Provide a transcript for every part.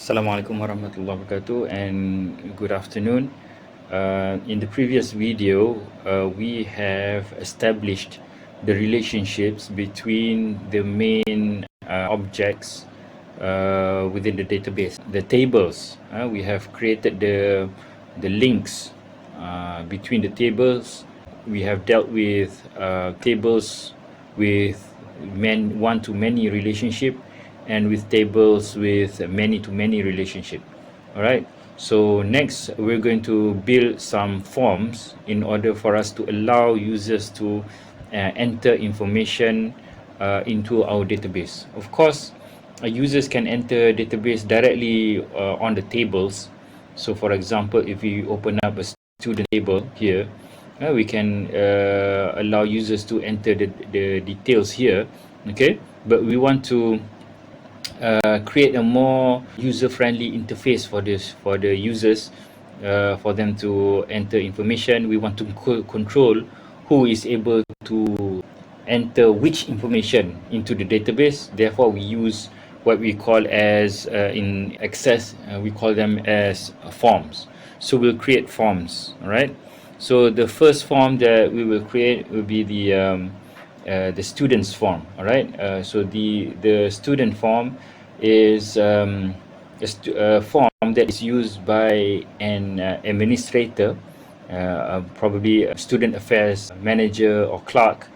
Assalamualaikum warahmatullahi wabarakatuh and good afternoon. In the previous video, we have established the relationships between the main objects within the database. The tables, we have created the links between the tables. We have dealt with tables with one-to-many relationship and with tables with many-to-many relationship. All right, so next we're going to build some forms in order for us to allow users to enter information into our database. Of course, users can enter database directly on the tables. So for example, if we open up a student table here, we can allow users to enter the details here. Okay, but we want to create a more user-friendly interface for the users, for them to enter information. We want to control who is able to enter which information into the database. Therefore, we use what we call as in Access, we call them as forms. So we'll create forms. All right. So the first form that we will create will be the students form. All right, so the student form is a form that is used by an administrator, probably a student affairs manager or clerk,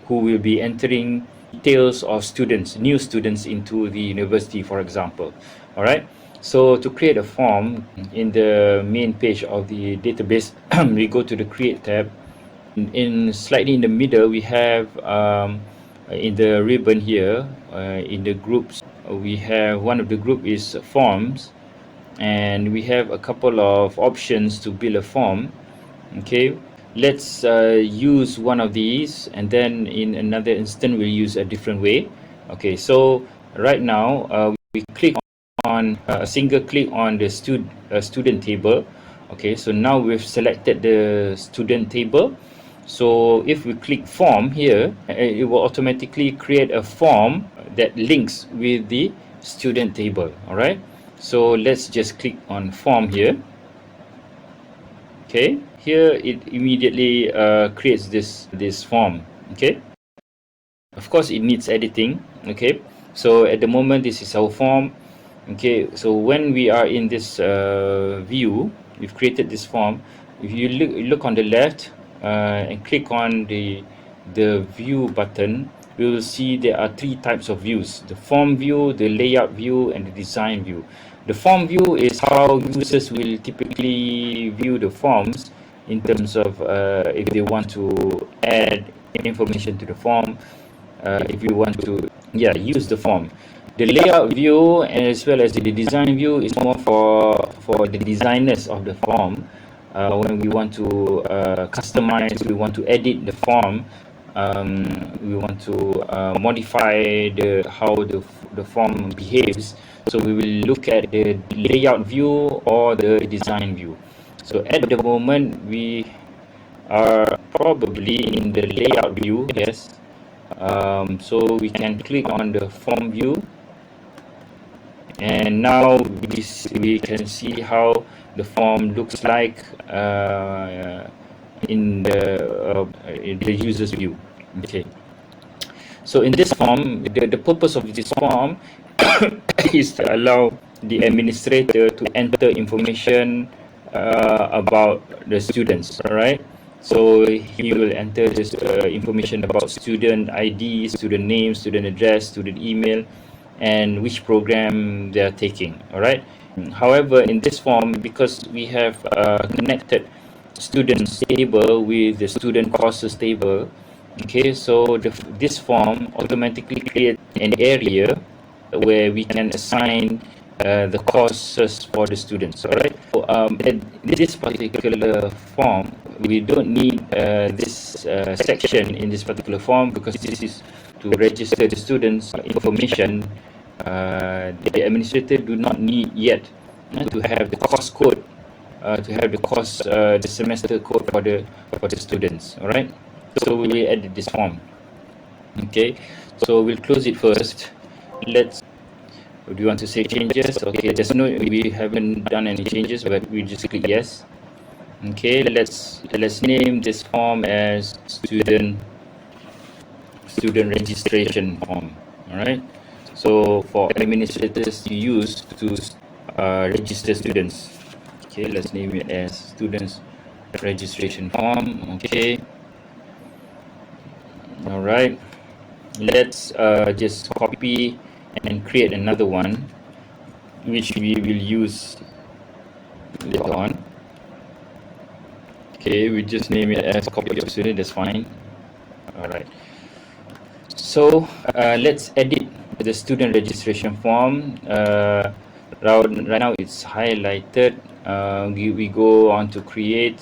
who will be entering details of students, new students into the university, for example. All right, so to create a form in the main page of the database, we go to the create tab. In slightly in the middle, we have in the ribbon here, in the groups, we have one of the group is forms, and we have a couple of options to build a form. Okay, let's use one of these, and then in another instant we'll use a different way. Okay, so right now we click on a single click on the student table. Okay, so now we've selected the student table. So if we click form here, it will automatically create a form that links with the student table. All right, so let's just click on form here. Okay, here it immediately creates this form. Okay, of course it needs editing. Okay, so at the moment this is our form. Okay, so when we are in this view, we've created this form. If you look on the left and click on the view button, we will see there are three types of views: the form view, the layout view, and the design view. The form view is how users will typically view the forms in terms of if they want to add information to the form, if you want to use the form. The layout view as well as the design view is more for the designers of the form. When we want to customize, we want to edit the form, we want to modify how the form behaves. So we will look at the layout view or the design view. So at the moment we are probably in the layout view. Yes. So we can click on the form view, and now we can see how the form looks like in the user's view. Okay, so in this form, the purpose of this form is to allow the administrator to enter information about the students. All right, so he will enter this information about student ID, student name, student address, student email, and which program they are taking. All right, however, in this form, because we have connected students table with the student courses table, okay, so this form automatically creates an area where we can assign the courses for the students. All right, so at this particular form, we don't need this section in this particular form, because this is to register the students information. The administrator do not need yet to have the course code, to have the course, the semester code for the students. All right, so we added this form. Okay, so we'll close it first. Let's Do you want to save changes? Okay, there's no, we haven't done any changes, but we just click yes. Okay, let's name this form as student registration form. All right, so for administrators to use to register students. Okay, let's name it as students registration form. Okay, all right, let's just copy and create another one which we will use later on. Okay, we just name it as copy of student, that's fine. All right, so let's edit the student registration form. Right now it's highlighted. We go on to create,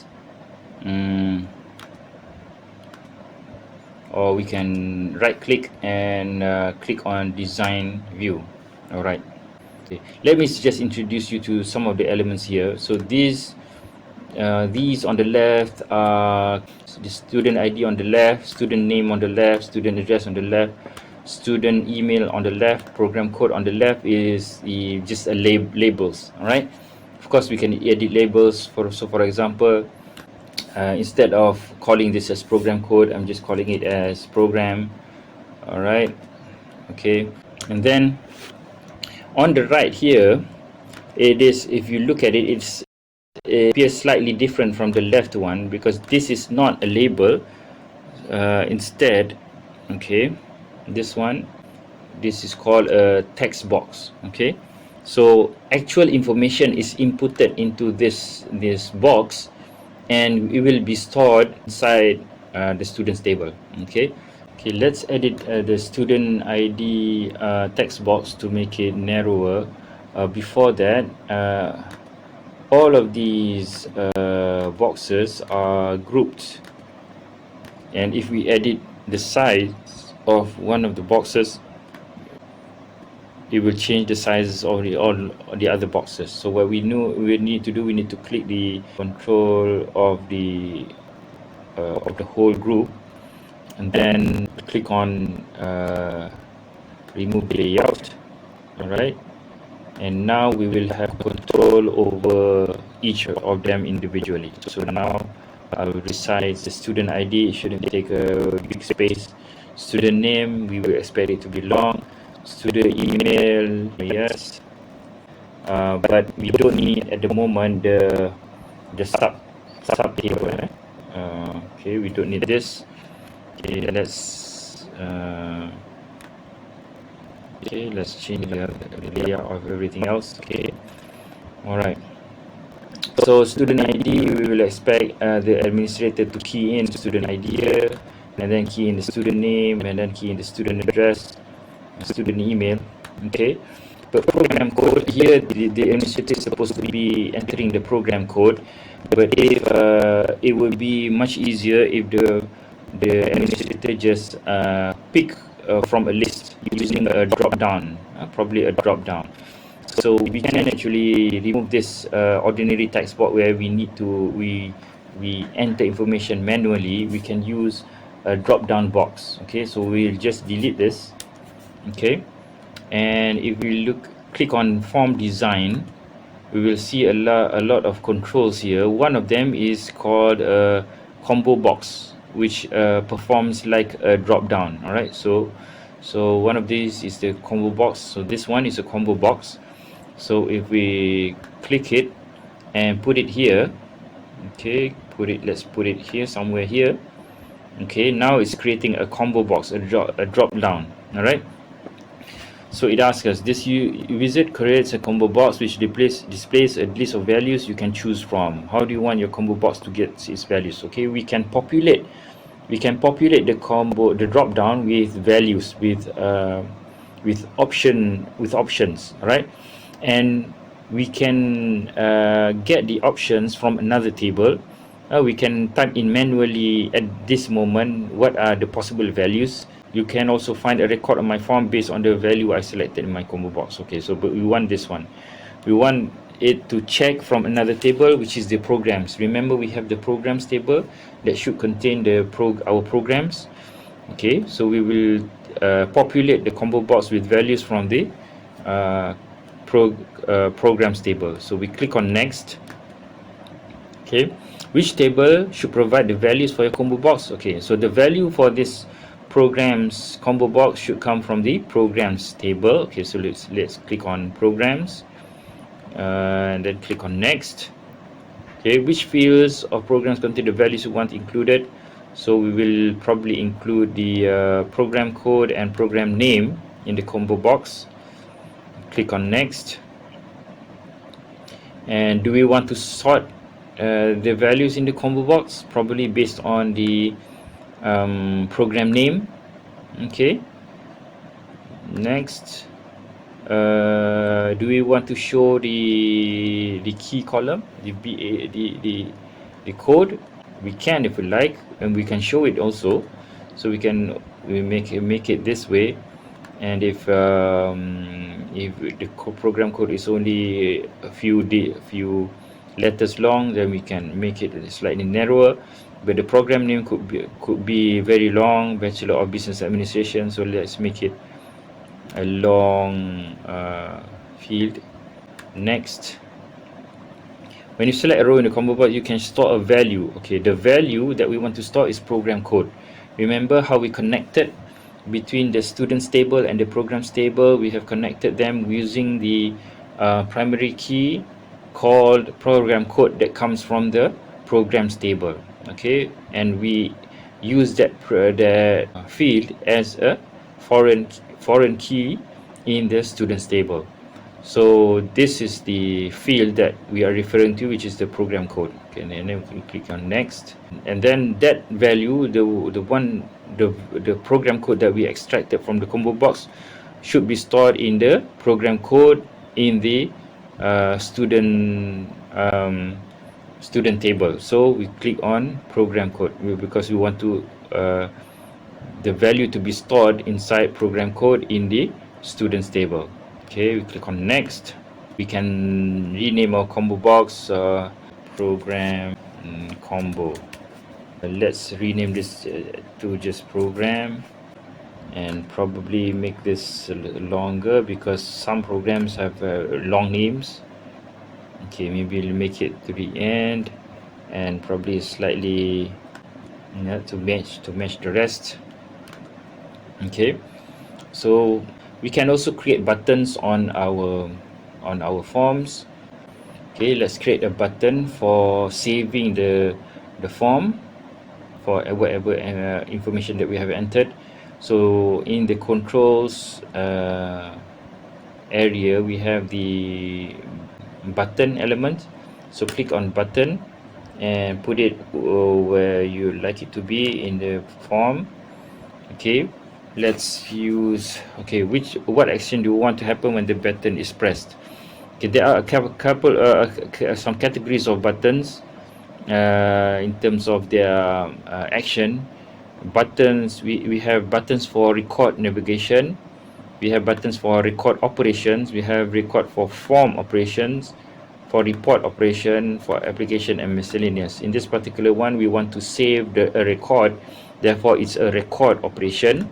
or we can right click and click on design view. All right, okay, let me just introduce you to some of the elements here. So these on the left are the student ID on the left, student name on the left, student address on the left, student email on the left, program code on the left is just labels. All right, of course we can edit labels. For example, instead of calling this as program code, I'm just calling it as program. All right, okay, and then on the right here, it is, if you look at it, it appears slightly different from the left one, because this is not a label. Instead, okay, this is called a text box. Okay, so actual information is inputted into this box, and it will be stored inside the students table. Okay, let's edit the student ID text box to make it narrower. Before that, all of these boxes are grouped, and if we edit the size of one of the boxes, it will change the sizes of all the other boxes. So what we need to do, we need to click the control of the whole group, and then click on remove layout. All right, and now we will have control over each of them individually. So now I will resize the student ID. It shouldn't take a big space. Student name, we will expect it to be long. Student email, yes, but we don't need at the moment the sub table. Okay, we don't need this. Okay, let's change the layout of everything else. Okay, all right. So student ID, we will expect the administrator to key in student ID here, and then key in the student name, and then key in the student address, student email. Okay, but program code here, the administrator is supposed to be entering the program code, but if it would be much easier if the administrator just pick from a list using a drop down, probably a drop down. So we can actually remove this ordinary text box where we need to we enter information manually. We can use a drop down box. Okay, so we'll just delete this. Okay, and if we click on form design, we will see a lot of controls here. One of them is called a combo box, which performs like a drop down. All right, so one of these is the combo box. So this one is a combo box. So if we click it and put it here, okay, let's put it here, somewhere here. Okay, now it's creating a combo box, a drop down. All right, so it asks us, this wizard creates a combo box which displays a list of values you can choose from. How do you want your combo box to get its values? Okay, we can populate the drop down with values, with options. All right, and we can get the options from another table. We can type in manually at this moment what are the possible values. You can also find a record on my form based on the value I selected in my combo box. Okay, so but we want this one. We want it to check from another table, which is the programs. Remember, we have the programs table that should contain our programs. Okay, so we will populate the combo box with values from the programs table. So we click on next. Okay, which table should provide the values for your combo box? Okay, so the value for this programs combo box should come from the programs table. Okay, so let's click on programs, and then click on next. Okay, which fields of programs contain the values you want included? So we will probably include the program code and program name in the combo box. Click on next. And do we want to sort the values in the combo box? Probably based on the program name. Okay, next. Do we want to show the key column, the code? We can if we like, and we can show it also. So we make it this way. And if the program code is only a few letters long, then we can make it slightly narrower. But the program name could be very long, Bachelor of Business Administration. So let's make it a long field. Next. When you select a row in the combo box, you can store a value. Okay, the value that we want to store is program code. Remember how we connected between the students table and the programs table? We have connected them using the primary key called program code that comes from the programs table. Okay, and we use that field as a foreign key in the students table. So this is the field that we are referring to, which is the program code. Okay, and then we click on next, and then that value, the program code that we extracted from the combo box, should be stored in the program code in the student table. So we click on program code because we want to the value to be stored inside program code in the students table. Okay, we click on next. We can rename our combo box program combo. Let's rename this to just program, and probably make this longer because some programs have long names. Okay, maybe we'll make it to the end, and probably slightly to match the rest. Okay, so we can also create buttons on our forms. Okay, let's create a button for saving the form for whatever information that we have entered. So in the controls area, we have the button element. So click on button and put it where you like it to be in the form. Okay, let's use, okay, what action do you want to happen when the button is pressed? Okay, there are a couple some categories of buttons in terms of their action. Buttons, we have buttons for record navigation, we have buttons for record operations, we have record for form operations, for report operation, for application, and miscellaneous. In this particular one, we want to save a record, therefore it's a record operation.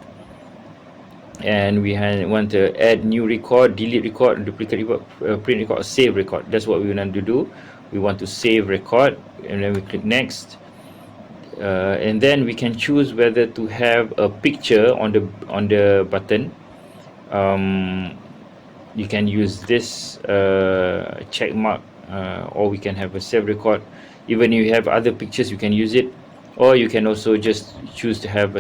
And we want to add new record, delete record, duplicate record, print record, or save record. That's what we want to do. We want to save record, and then we click next. And then we can choose whether to have a picture on the button. You can use this check mark, or we can have a save record. Even if you have other pictures, you can use it, or you can also just choose to have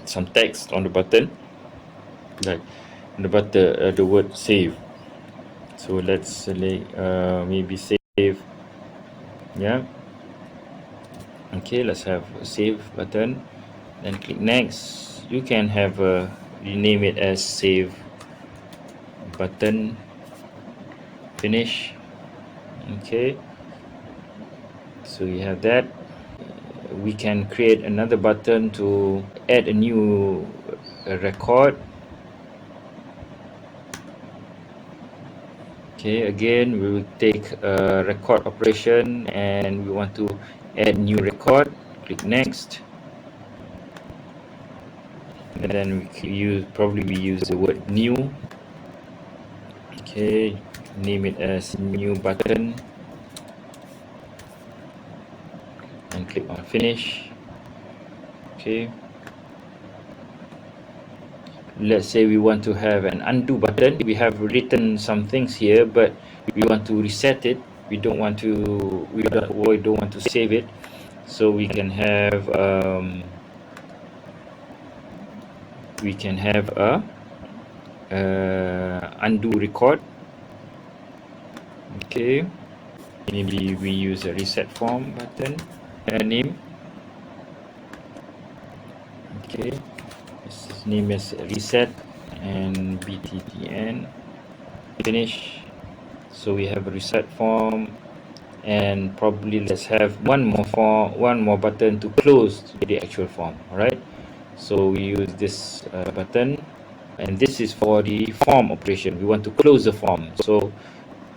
some text on the button, like the word save. So let's select maybe save. Yeah, okay, let's have a save button, then click next. You can have rename it as save button, finish. Okay, so you have that. We can create another button to add a new record. Okay, again we will take a record operation and we want to add new record. Click next, and then we use the word new. Okay, name it as new button and click on finish. Okay, let's say we want to have an undo button. We have written some things here, but we want to reset it. We don't want to save it, so we can have a undo record. Okay, maybe we use a reset form button name. Okay, this name is reset and bttn finish. So we have a reset form, and probably let's have one more button to close the actual form. All right, so we use this button, and this is for the form operation. We want to close the form, so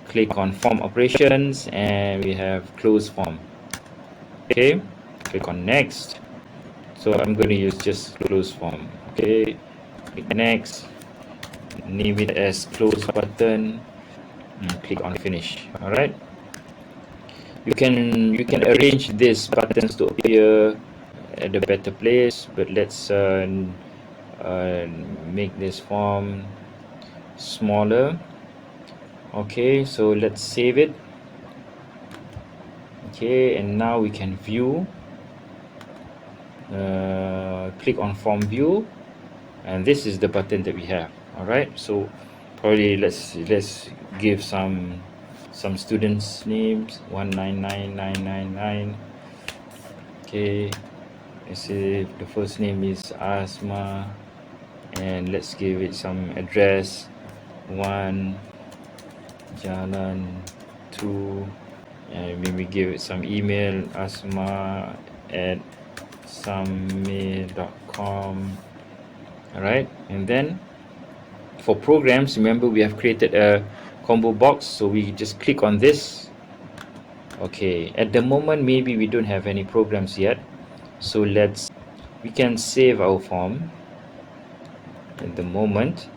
click on form operations and we have close form. Okay, click on next. So I'm going to use just close form. Okay, click next, name it as close button, and click on finish. All right, you can arrange these buttons to appear at a better place, but let's make this form smaller. Okay, so let's save it. Okay, and now we can view. Click on form view, and this is the button that we have. All right, so probably let's give some students names. 199999. Okay, let's say the first name is Asma, and let's give it some address. 1 Jalan 2, and maybe give it some email, asma@sammail.com. all right, and then for programs, remember we have created a combo box, so we just click on this. Okay, at the moment maybe we don't have any programs yet, so we can save our form at the moment,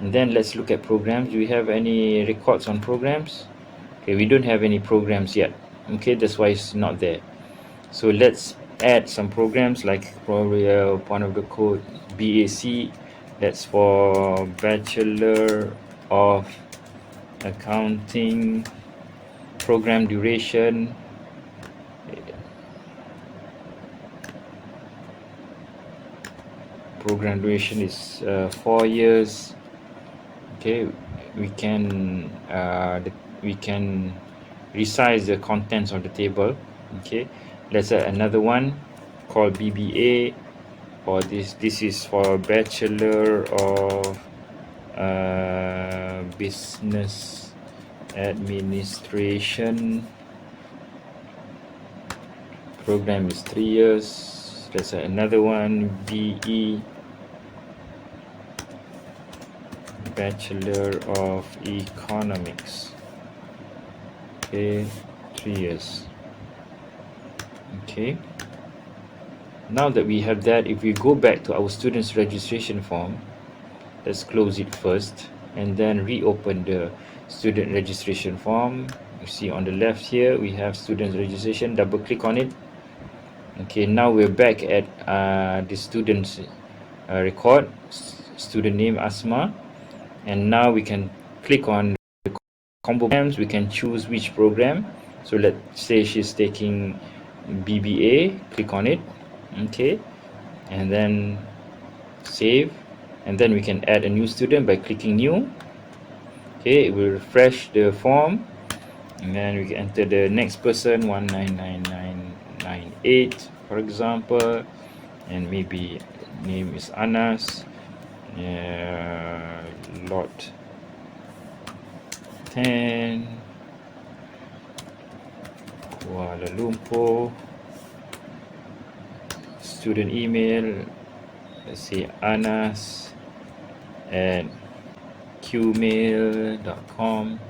and then let's look at programs. Do we have any records on programs? Okay, we don't have any programs yet. Okay, that's why it's not there. So let's add some programs, like probably one of the code BAC, that's for Bachelor of Accounting. Program duration, is 4 years. Okay, we can resize the contents of the table. Okay, let's add another one called BBA. For this is for Bachelor of Business Administration. Program is 3 years. Let's add another one, BE, Bachelor of Economics. Okay, 3 years. Okay, now that we have that, if we go back to our students registration form, let's close it first and then reopen the student registration form. You see on the left here we have student registration. Double click on it. Okay, now we're back at the student's record, student name Asma, and now we can click on the combo programs. We can choose which program. So let's say she's taking BBA. Click on it. Okay, and then save, and then we can add a new student by clicking new. Okay, it will refresh the form, and then we can enter the next person, 199998, for example, and maybe name is Anas, lot 10, Kuala Lumpur. Student email, let's say Anas at qmail.com,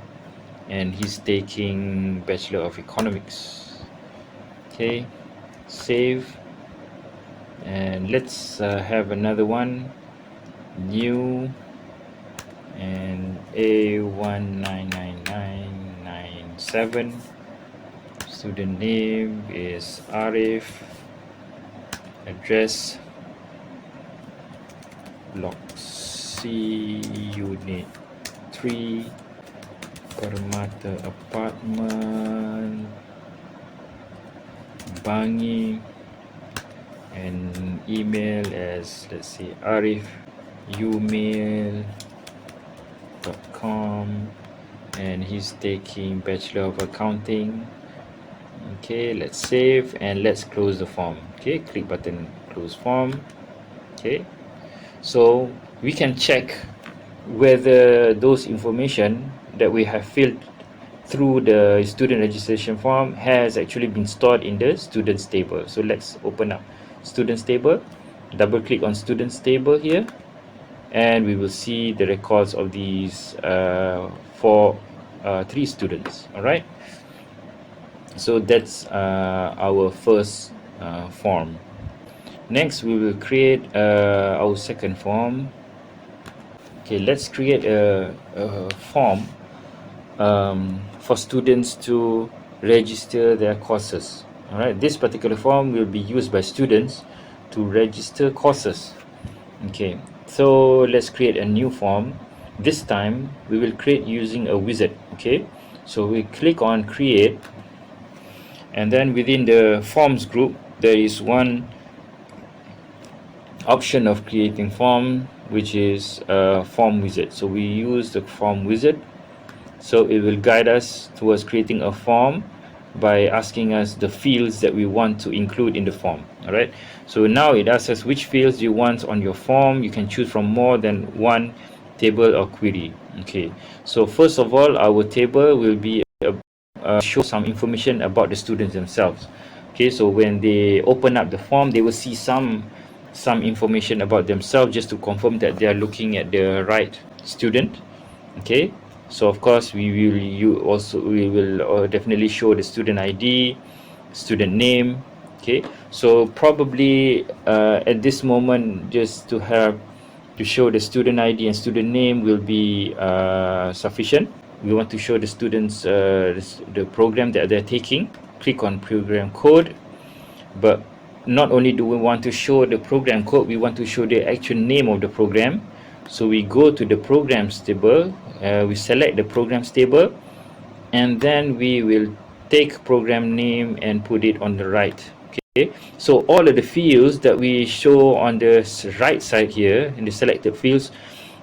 and he's taking Bachelor of Economics. Okay, save, and let's have another one, new and A1999997. Student name is Arif. Address Block C, Unit 3, Permata Apartment, Bangi, and email as, let's say, arifumail.com, and he's taking Bachelor of Accounting. Okay, let's save and let's close the form. Okay, click button close form. Okay, so we can check whether those information that we have filled through the student registration form has actually been stored in the students table. So let's open up students table, double click on students table here, and we will see the records of these three students. All right, so that's our first form. Next, we will create our second form. Okay, let's create a form for students to register their courses. All right, this particular form will be used by students to register courses. Okay, so let's create a new form. This time we will create using a wizard. Okay, so we click on create, and then within the forms group there is one option of creating form, which is form wizard. So we use the form wizard, so it will guide us towards creating a form by asking us the fields that we want to include in the form. All right, so now it asks us which fields you want on your form. You can choose from more than one table or query. Okay, so first of all, our table will be show some information about the students themselves. Okay, so when they open up the form, they will see some information about themselves, just to confirm that they are looking at the right student. Okay, so of course we will definitely show the student ID, student name. Okay, so probably at this moment, just to show the student ID and student name will be sufficient. We want to show the students the program that they're taking. Click on program code, but not only do we want to show the program code, we want to show the actual name of the program. So we go to the programs table, we select the programs table, and then we will take program name and put it on the right. Okay, so all of the fields that we show on the right side here in the selected fields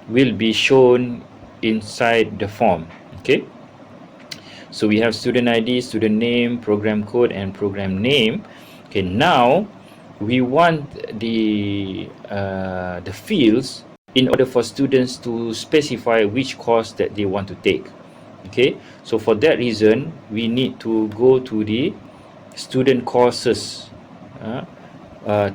will be shown inside the form. Okay, so we have student ID, student name, program code, and program name. Okay, now we want the fields in order for students to specify which course that they want to take. Okay, so for that reason, we need to go to the student courses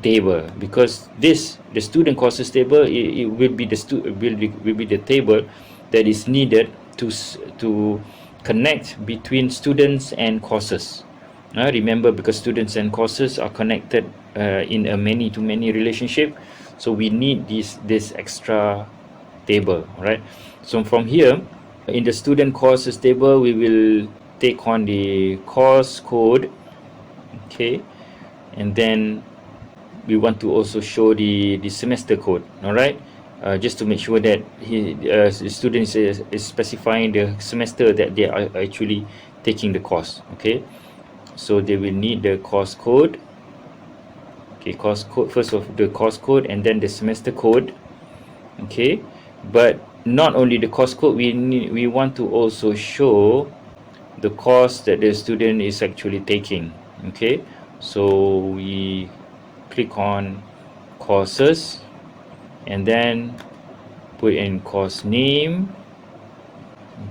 table, because the student courses table, it will be the table that is needed to connect between students and courses. Remember, because students and courses are connected in a many-to-many relationship, so we need this extra table. All right, so from here, in the student courses table, we will take on the course code. Okay, and then we want to also show the semester code. All right, just to make sure that the student is specifying the semester that they are actually taking the course. Okay, so they will need the course code. Okay, course code, first of the course code and then the semester code. Okay, but not only the course code, we want to also show the course that the student is actually taking. Okay, so we click on courses and then put in course name.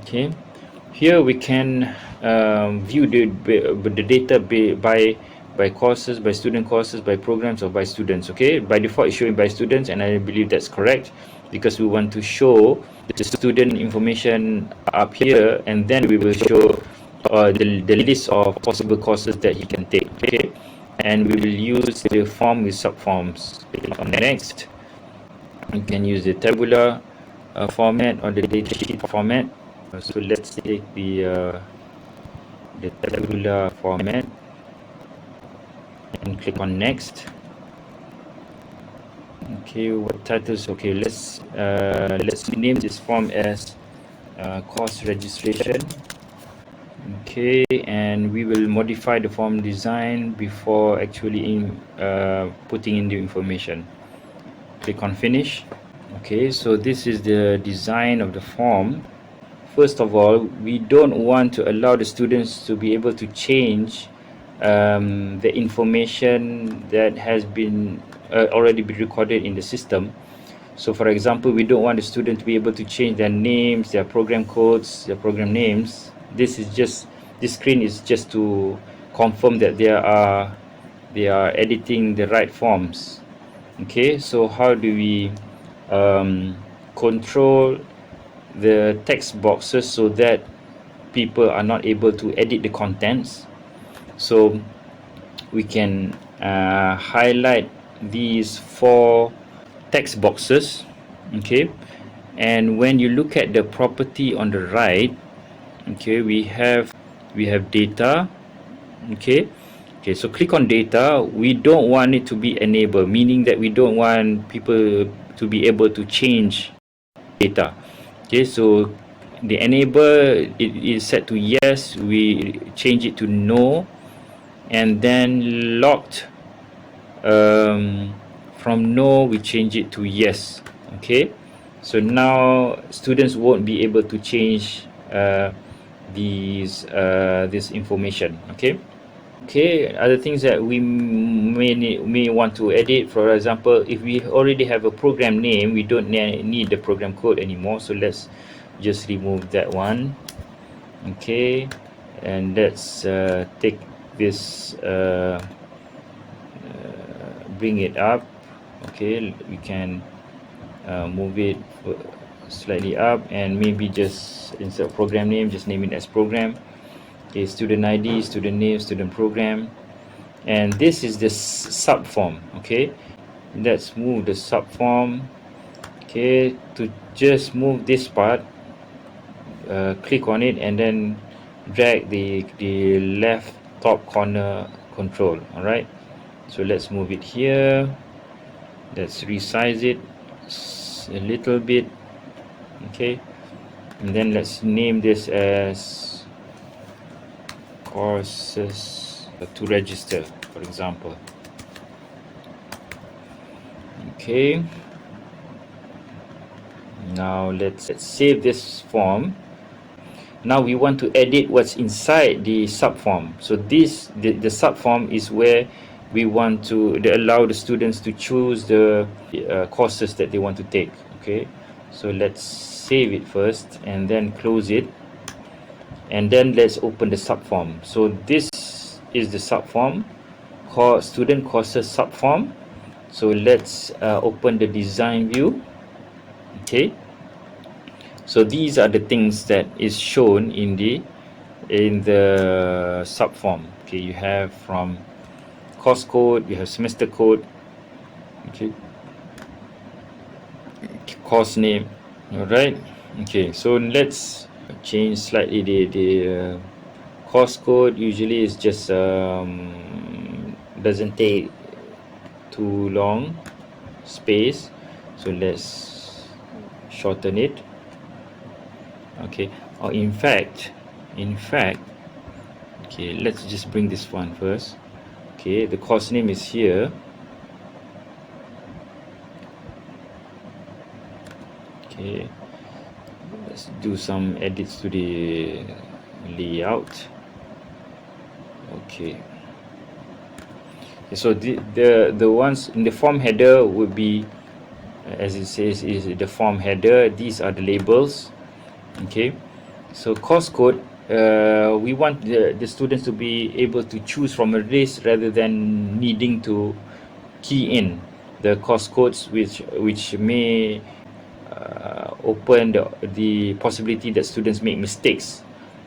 Okay, here we can view the data by courses, by student courses, by programs, or by students. Okay, by default it's showing by students, and I believe that's correct, because we want to show the student information up here, and then we will show the list of possible courses that he can take. Okay, and we will use the form with subforms. Click on next. You can use the tabular format or the datasheet format. So let's take the tabular format and click on next. Okay, what titles? Okay, let's name this form as course registration. Okay, and we will modify the form design before actually putting in the information. Click on finish. Okay, so this is the design of the form. First of all, we don't want to allow the students to be able to change the information that has been already been recorded in the system. So for example, we don't want the student to be able to change their names, their program codes, their program names. This screen is just to confirm that they are editing the right forms. Okay, so how do we control the text boxes so that people are not able to edit the contents? So we can highlight these 4 text boxes. Okay, and when you look at the property on the right, okay, we have data. Okay, so click on data. We don't want it to be enabled, meaning that we don't want people to be able to change data. Okay, so the enable, it is set to yes, we change it to no, and then locked, from no we change it to yes. Okay, so now students won't be able to change this information. Okay, other things that we may want to edit, for example, if we already have a program name, we don't need the program code anymore, so let's just remove that one. Okay, and let's take this, bring it up. Okay, we can move it slightly up, and maybe just instead of program name, just name it as program. Okay, student ID, student name, student program, and this is the sub form. Okay, let's move the sub form. Okay, to just move this part, click on it and then drag the left top corner control. All right, so let's move it here. Let's resize it a little bit. Okay, and then let's name this as courses to register, for example. Okay, now let's save this form. Now we want to edit what's inside the subform. So this the subform is where we want to allow the students to choose the courses that they want to take. Okay, so let's save it first and then close it, and then let's open the subform. So this is the subform, called student courses subform. So let's open the design view. Okay, so these are the things that is shown in the subform. Okay, you have from course code, you have semester code, okay, course name. All right, okay, so let's change slightly the course code. Usually it's just doesn't take too long space, so let's shorten it. Okay, or in fact, okay, let's just bring this one first. Okay, the course name is here. Okay, let's do some edits to the layout. Okay, so the ones in the form header would be, as it says, is the form header. These are the labels. Okay, so course code, we want the students to be able to choose from a list rather than needing to key in the course codes, which may open the possibility that students make mistakes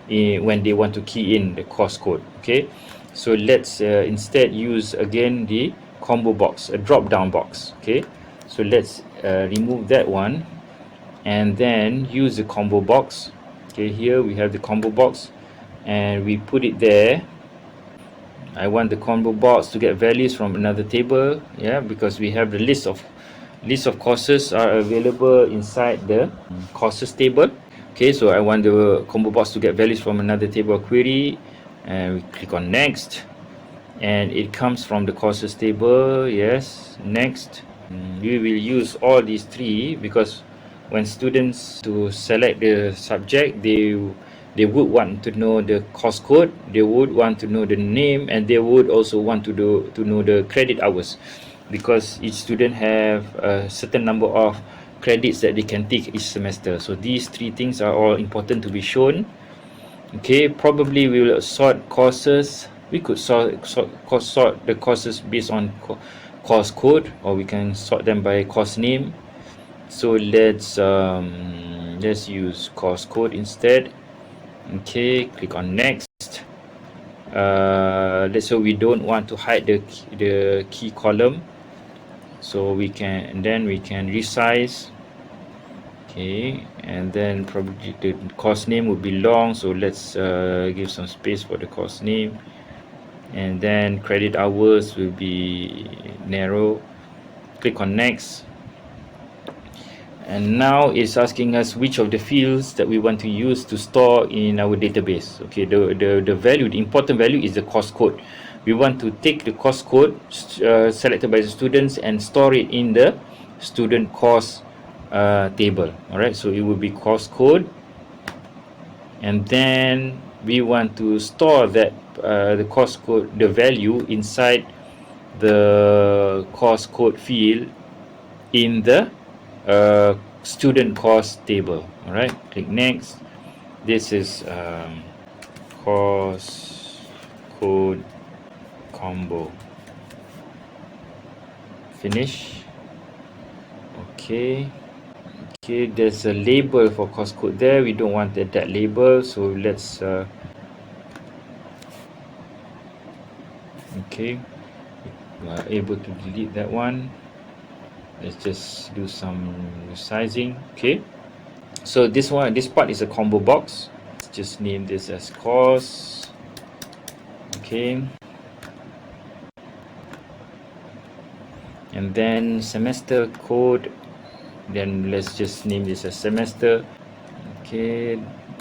when they want to key in the course code. Okay, so let's instead use again the combo box, a drop down box. Okay, so let's remove that one. and then use the combo box. Okay, here we have the combo box and we put it there. I want the combo box to get values from another table, yeah, because we have the list of courses are available inside the courses table. Okay, so I want the combo box to get values from another table query, and we click on next, and it comes from the courses table. Yes, next. We will use all these three because when students to select the subject, they would want to know the course code, they would want to know the name, and they would also want to know the credit hours, because each student have a certain number of credits that they can take each semester. So these three things are all important to be shown. Okay, probably we will sort courses. We could sort the courses based on course code, or we can sort them by course name. So let's use course code instead. Okay, click on next. Let's say we don't want to hide the key column, so we can resize. Okay, and then probably the course name would be long, so let's give some space for the course name, and then credit hours will be narrow. Click on next, and now it's asking us which of the fields that we want to use to store in our database. Okay, the value, the important value is the course code. We want to take the course code selected by the students and store it in the student course table. All right, so it will be course code, and then we want to store that the course code, the value inside the course code field in the student course table. All right, click next. This is course code combo. Finish. Okay, there's a label for course code there. We don't want that label, so let's okay, we are able to delete that one. Let's just do some resizing. Okay, so this part is a combo box. Let's just name this as course. Okay, and then semester code, then let's just name this as semester. Okay,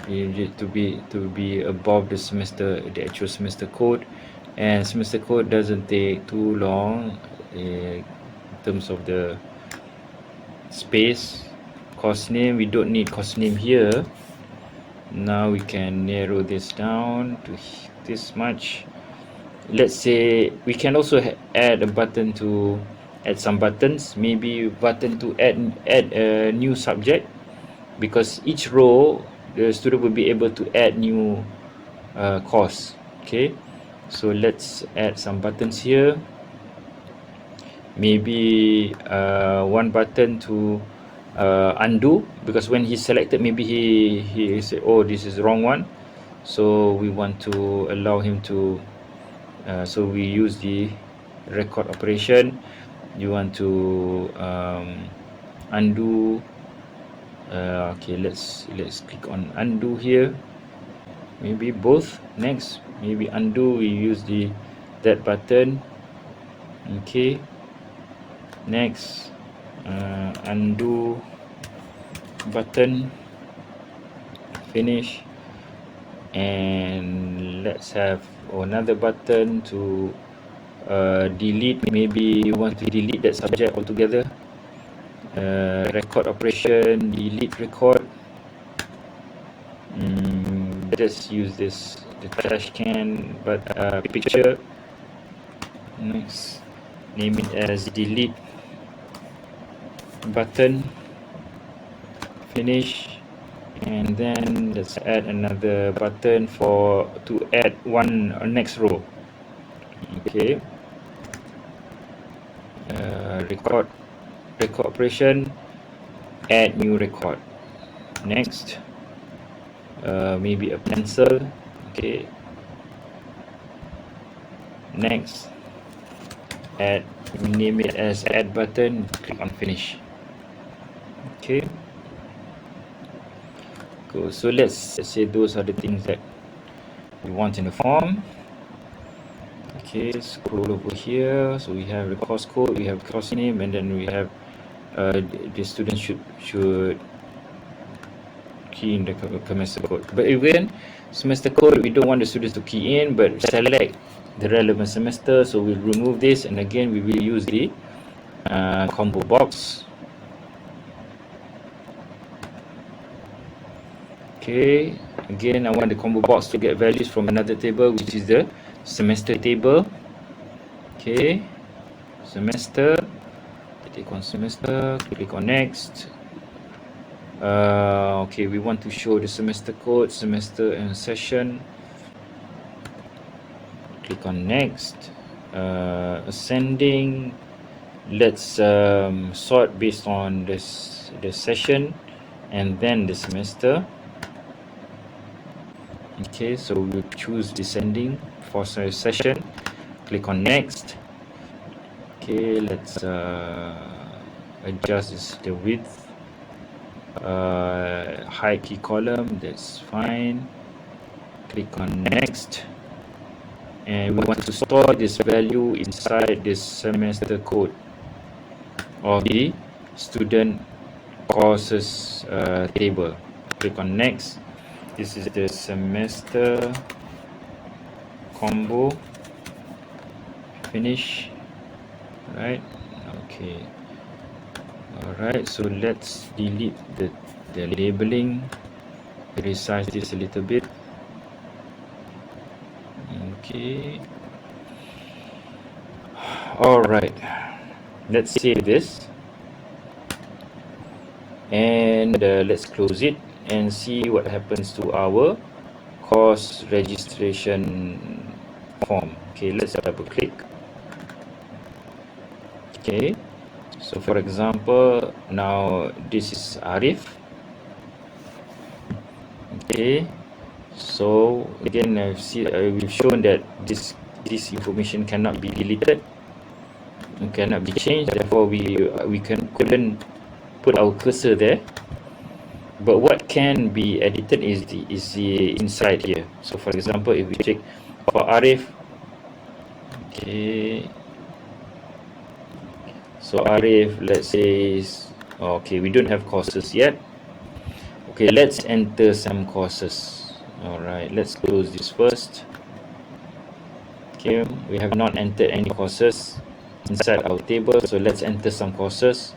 we need to be above the semester, the actual semester code, and semester code doesn't take too long in terms of the space. Course name, we don't need course name here. Now we can narrow this down to this much. Let's say we can also add a button to add some buttons, maybe button to add a new subject, because each row the student will be able to add new course. Okay, so let's add some buttons here. Maybe one button to undo, because when he selected, maybe he said, oh, this is the wrong one, so we want to allow him to so we use the record operation. You want to undo. Okay, let's click on undo here. Maybe both. Next, maybe undo, we use that button. Okay, next, undo button. Finish, and let's have another button to delete. Maybe you want to delete that subject altogether. Record operation, delete record. Let's use this, the trash can, but picture. Next, name it as delete button. Finish, and then let's add another button to add one next row. Okay, record operation, add new record. Next, maybe a pencil. Okay, next, name it as add button, click on finish. Okay, Cool. So let's say those are the things that we want in the form. Okay, scroll over here. So we have the course code, we have course name, and then we have the student should key in the semester code. But even semester code, we don't want the students to key in, but select the relevant semester. So we'll remove this, and again we will use the combo box. Okay, again I want the combo box to get values from another table, which is the semester table. Okay, semester, click on semester, click on next. Okay, we want to show the semester code, semester and session. Click on next. Ascending, let's sort based on this the session and then the semester. Okay, so we'll choose descending for session. Click on next. Okay, let's adjust the width, height key column, that's fine. Click on next, and we want to store this value inside this semester code of the student courses table. Click on next. This is the semester combo. Finish. Right. Okay. All right. So let's delete the labeling. Resize this a little bit. Okay. All right. Let's save this, and let's close it and see what happens to our course registration form. Okay, let's double click. Okay, so for example, now this is Arif. Okay, so again we've shown that this information cannot be deleted and cannot be changed, therefore we couldn't put our cursor there. But what can be edited is the inside here. So for example, if we check for Arif, okay, so Arif, let's say, okay, we don't have courses yet. Okay, let's enter some courses. All right, let's close this first. Okay, we have not entered any courses inside our table, so let's enter some courses.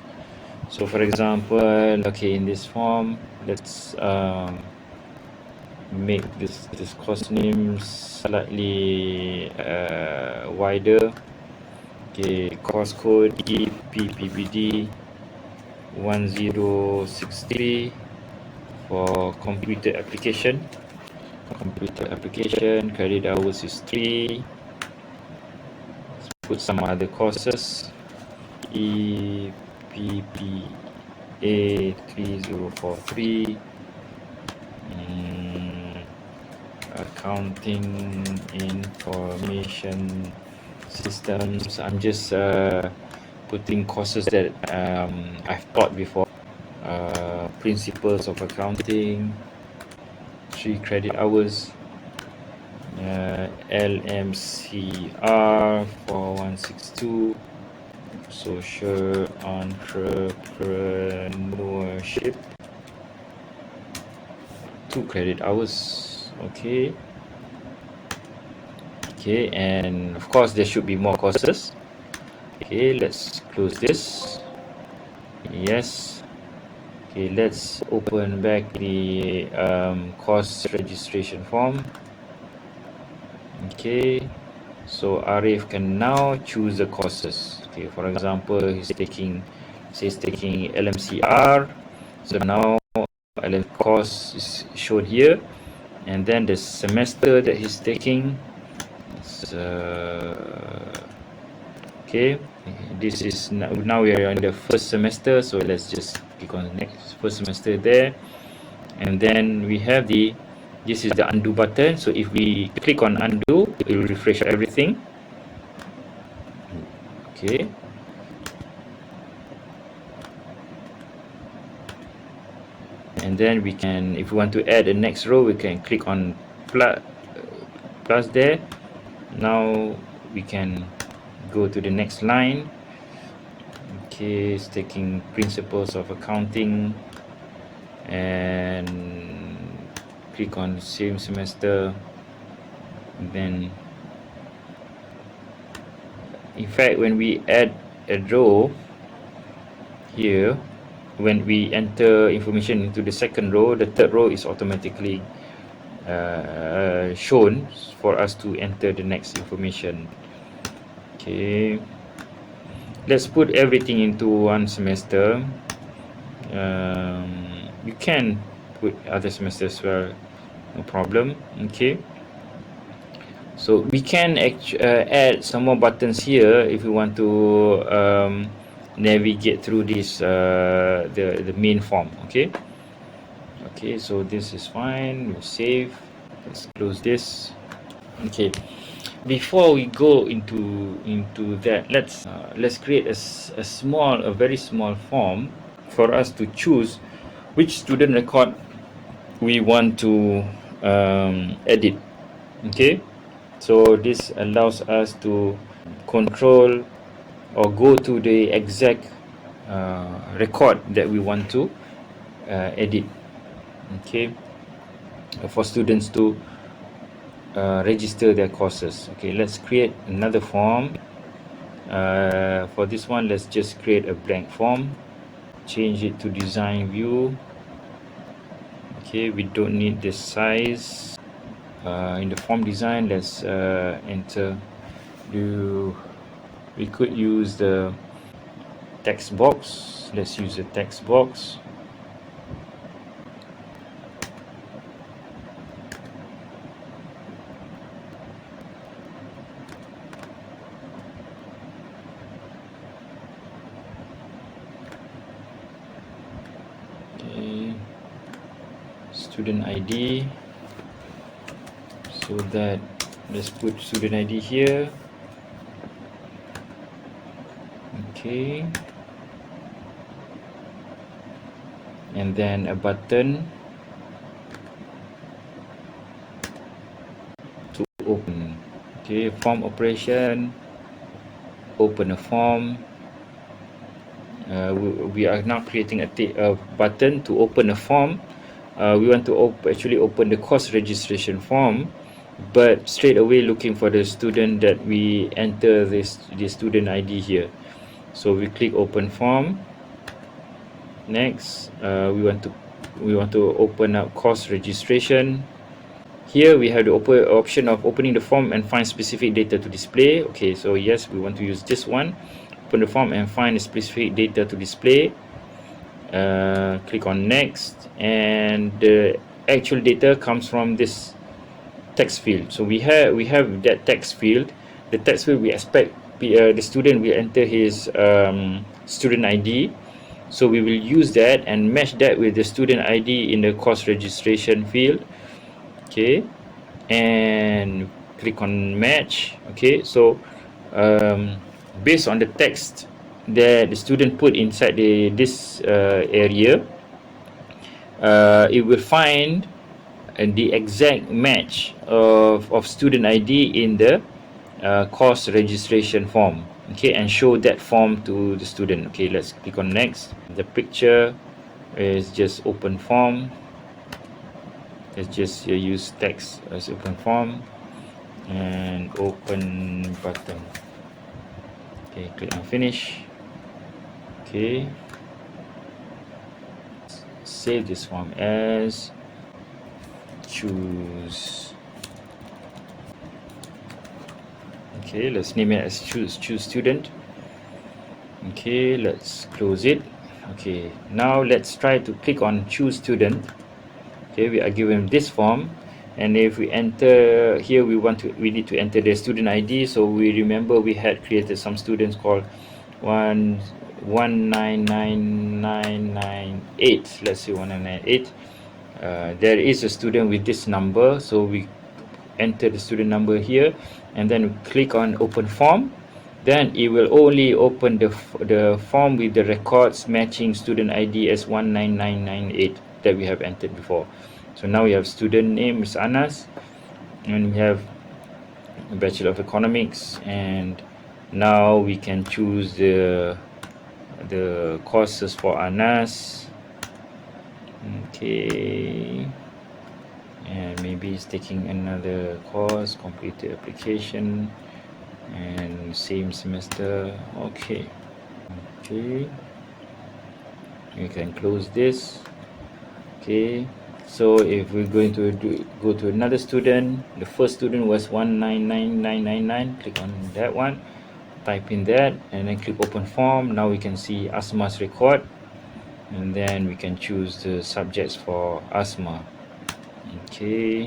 So for example, okay, in this form, let's make this course name slightly wider. Okay, course code EPPAD1063 for computer application. Credit hours is 3. Let's put some other courses. EPPA3043, accounting information systems. I'm just putting courses that I've taught before. Principles of accounting, 3 credit hours. LMCR 4162, social entrepreneurship, 2 credit hours. Okay, and of course there should be more courses. Okay, let's close this. Yes. Okay, let's open back the course registration form. Okay, so Arif can now choose the courses. Okay, for example, he's taking LMCR. So now LM course is shown here, and then the semester that he's taking is, okay, this is now we are in the first semester, so let's just click on the next first semester there, and then we have this is the undo button. So if we click on undo, it will refresh everything. Okay, and then we can, if we want to add the next row, we can click on plus there. Now we can go to the next line. Okay, it's taking principles of accounting, and click on same semester. And then in fact, when we add a row here, when we enter information into the second row, the third row is automatically shown for us to enter the next information. Okay, let's put everything into one semester. You can put other semesters as well, no problem. Okay, so we can add some more buttons here if we want to navigate through this the main form. Okay, so this is fine. We'll save. Let's close this. Okay, before we go into that, let's create a very small form for us to choose which student record we want to edit. Okay, so this allows us to control or go to the exact record that we want to edit. Okay, for students to register their courses. Okay, let's create another form. For this one, let's just create a blank form, change it to design view. Okay, we don't need this size. In the form design, let's enter. We could use the text box. Let's use the text box. Okay, student ID. So that, let's put student ID here. Okay, and then a button to open. Okay, form operation, open a form. We are now creating a button to open a form. We want to actually open the course registration form, but straight away looking for the student that we enter the student ID here. So we click open form. Next, we want to open up course registration. Here we have the option of opening the form and find specific data to display. Okay, so yes, we want to use this one. Open the form and find the specific data to display. Click on next, and the actual data comes from this text field. So we have that text field. The text field, we expect the student will enter his student ID. So we will use that and match that with the student ID in the course registration field. Okay, and click on match. Okay, so based on the text that the student put inside this area, it will find the exact match of student ID in the course registration form. Okay, and show that form to the student. Okay, let's click on next. The picture is just open form. Let's just use text as open form and open button. Okay, click on finish. Okay, save this form as choose. Okay, let's name it as choose student. Okay, let's close it. Okay, now let's try to click on choose student. Okay, we are given this form, and if we enter here, we need to enter the student ID. So we remember we had created some students called 1999998. Let's say 1998. There is a student with this number, so we enter the student number here, and then we click on open form. Then it will only open the form with the records matching student ID as 19998. that we have entered before. So now we have student name is Anas, and we have a Bachelor of Economics, and now we can choose the courses for Anas. Okay, and maybe he's taking another course, completed application, and same semester. Okay, we can close this. Okay, so if we're going to go to another student, the first student was 199999, click on that one, type in that, and then click open form. Now we can see Asma's record, and then we can choose the subjects for Asma. Okay,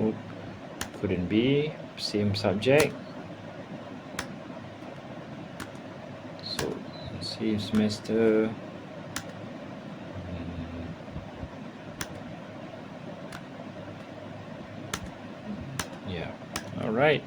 oh, couldn't be same subject. So same semester. Yeah, all right.